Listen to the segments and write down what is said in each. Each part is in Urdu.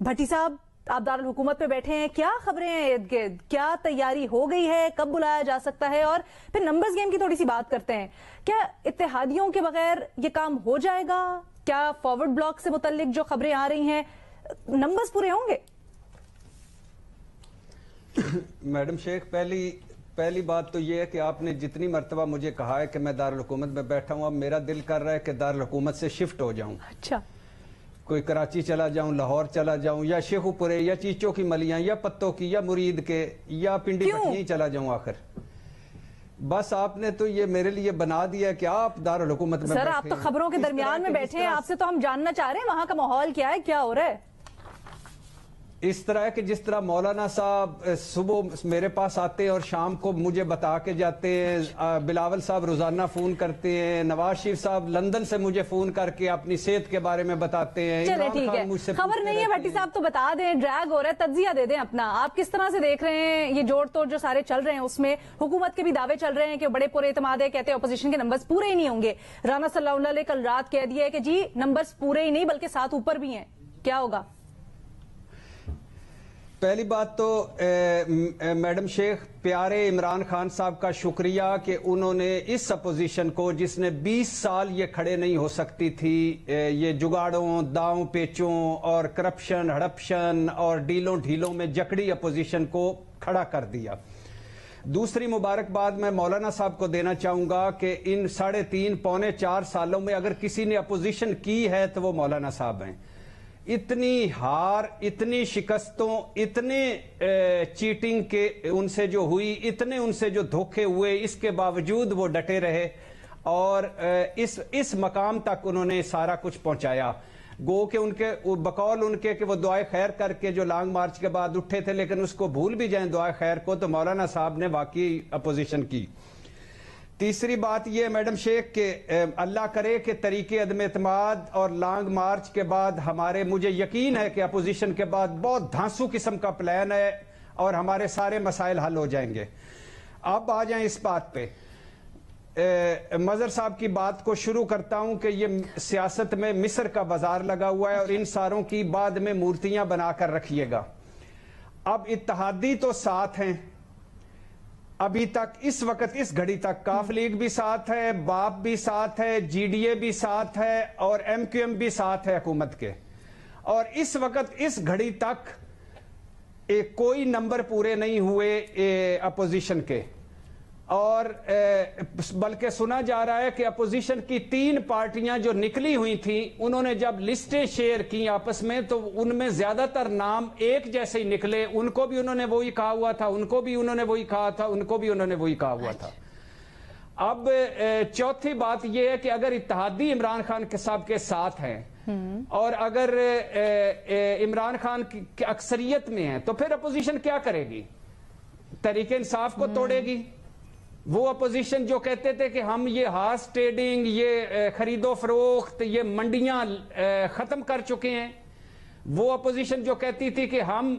بھٹی صاحب، آپ دارالحکومت پہ بیٹھے ہیں، کیا خبریں ہیں ارد گرد؟ کیا تیاری ہو گئی ہے؟ کب بلایا جا سکتا ہے؟ اور پھر نمبرز گیم کی تھوڑی سی بات کرتے ہیں. کیا اتحادیوں کے بغیر یہ کام ہو جائے گا؟ کیا فارورڈ بلاک سے متعلق جو خبریں آ رہی ہیں نمبرز پورے ہوں گے؟ میڈم شیخ، پہلی بات تو یہ ہے کہ آپ نے جتنی مرتبہ مجھے کہا ہے کہ میں دارالحکومت میں بیٹھا ہوں، اب میرا دل کر رہا ہے کہ دارالحکومت سے شفٹ ہو جاؤں. اچھا، کوئی کراچی چلا جاؤں، لاہور چلا جاؤں، یا شیخو پورے، یا چیچوں کی ملیاں، یا پتوں کی، یا مرید کے، یا پنڈی پٹیاں چلا جاؤں. آخر بس آپ نے تو یہ میرے لیے بنا دیا ہے کہ آپ دارالحکومت میں بیٹھے. سر آپ تو خبروں کے درمیان میں بیٹھے ہیں، آپ سے تو ہم جاننا چاہ رہے ہیں وہاں کا ماحول کیا ہے، کیا ہو رہا ہے؟ اس طرح کہ جس طرح مولانا صاحب صبح میرے پاس آتے ہیں اور شام کو مجھے بتا کے جاتے ہیں، بلاول صاحب روزانہ فون کرتے ہیں، نواز شریف صاحب لندن سے مجھے فون کر کے اپنی صحت کے بارے میں بتاتے ہیں. چلے ٹھیک ہے، خبر نہیں ہے بھٹی صاحب تو بتا دیں، ڈریگ ہو رہا ہے، تجزیہ دے دیں اپنا. آپ کس طرح سے دیکھ رہے ہیں یہ جوڑ توڑ جو سارے چل رہے ہیں؟ اس میں حکومت کے بھی دعوے چل رہے ہیں کہ بڑے پورے اعتماد ہے، کہتے ہیں اپوزیشن کے نمبرز پورے ہی نہیں ہوں گے. رانا صلی اللہ علیہ کل رات کہہ دیا ہے کہ جی نمبرز پورے ہی نہیں بلکہ 7 اوپر بھی ہیں. کیا ہوگا؟ پہلی بات تو میڈم شیخ، پیارے عمران خان صاحب کا شکریہ کہ انہوں نے اس اپوزیشن کو، جس نے 20 سال یہ کھڑے نہیں ہو سکتی تھی، یہ جگاڑوں، داؤں پیچوں اور کرپشن، ہڑپشن اور ڈیلوں ڈھیلوں میں جکڑی اپوزیشن کو کھڑا کر دیا. دوسری مبارکباد میں مولانا صاحب کو دینا چاہوں گا کہ ان 3.5 پونے 4 سالوں میں اگر کسی نے اپوزیشن کی ہے تو وہ مولانا صاحب ہیں. اتنی ہار، اتنی شکستوں، اتنے چیٹنگ کے ان سے جو ہوئی، اتنے ان سے جو دھوکے ہوئے، اس کے باوجود وہ ڈٹے رہے اور اس مقام تک انہوں نے سارا کچھ پہنچایا. گو کہ ان کے بقول ان کے کہ وہ دعائے خیر کر کے جو لانگ مارچ کے بعد اٹھے تھے، لیکن اس کو بھول بھی جائیں دعائے خیر کو، تو مولانا صاحب نے واقعی اپوزیشن کی. تیسری بات یہ میڈم شیخ کہ اللہ کرے کہ طریقے عدم اعتماد اور لانگ مارچ کے بعد مجھے یقین ہے کہ اپوزیشن کے بعد بہت دھانسو قسم کا پلان ہے اور ہمارے سارے مسائل حل ہو جائیں گے. اب آ جائیں اس بات پہ. مظہر صاحب کی بات کو شروع کرتا ہوں کہ یہ سیاست میں مصر کا بازار لگا ہوا ہے اور ان ساروں کی بعد میں مورتیاں بنا کر رکھیے گا. اب اتحادی تو ساتھ ہیں ابھی تک، اس وقت اس گھڑی تک کاف لیگ بھی ساتھ ہے، باپ بھی ساتھ ہے، جی ڈی اے بھی ساتھ ہے اور ایم کیو ایم بھی ساتھ ہے حکومت کے. اور اس وقت اس گھڑی تک کوئی نمبر پورے نہیں ہوئے اپوزیشن کے، اور بلکہ سنا جا رہا ہے کہ اپوزیشن کی 3 پارٹیاں جو نکلی ہوئی تھیں، انہوں نے جب لسٹیں شیئر کی آپس میں تو ان میں زیادہ تر نام ایک جیسے ہی نکلے. ان کو بھی انہوں نے وہی کہا ہوا تھا، ان کو بھی انہوں نے وہی کہا تھا، ان کو بھی انہوں نے وہی کہا ہوا تھا. اب چوتھی بات یہ ہے کہ اگر اتحادی عمران خان کے صاحب کے ساتھ ہیں اور اگر عمران خان کی اکثریت میں ہیں تو پھر اپوزیشن کیا کرے گی؟ تحریک انصاف کو توڑے گی. وہ اپوزیشن جو کہتے تھے کہ ہم یہ ہارس ٹریڈنگ، یہ خرید و فروخت، یہ منڈیاں ختم کر چکے ہیں، وہ اپوزیشن جو کہتی تھی کہ ہم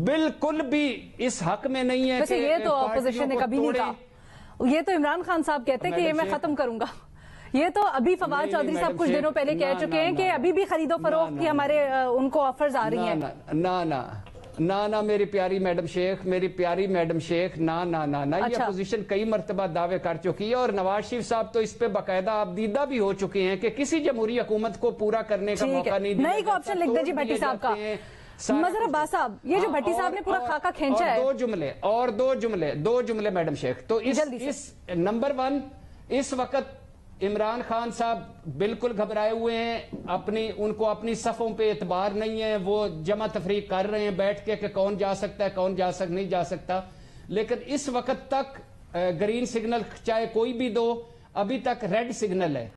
بالکل بھی اس حق میں نہیں ہے کہ یہ تو اپوزیشن نے کبھی نہیں کہا. یہ تو عمران خان صاحب کہتے کہ یہ میں ختم کروں گا. یہ تو ابھی فواد چودھری صاحب کچھ دنوں پہلے کہہ چکے ہیں کہ ابھی بھی خرید و فروخت کی ہمارے ان کو آفرز آ رہی ہیں. نہ میری پیاری میڈم شیخ، میری پیاری میڈم شیخ، نہ یہ اپوزیشن کئی مرتبہ دعوے کر چکی ہے اور نواز شریف صاحب تو اس پہ باقاعدہ آبدیدہ بھی ہو چکے ہیں کہ کسی جمہوری حکومت کو پورا کرنے کا موقع نہیں دیا. نئی کو آپشن لکھ دیں جی بھٹی صاحب کا. مظہر عباس صاحب، یہ جو بھٹی صاحب نے پورا خاکہ کھینچا ہے. دو جملے میڈم شیخ. تو اس نمبر 1 اس وقت عمران خان صاحب بالکل گھبرائے ہوئے ہیں، ان کو اپنی صفوں پہ اعتبار نہیں ہے. وہ جمع تفریق کر رہے ہیں بیٹھ کے کہ کون جا سکتا ہے، کون نہیں جا سکتا. لیکن اس وقت تک گرین سگنل چاہے کوئی بھی دو، ابھی تک ریڈ سگنل ہے.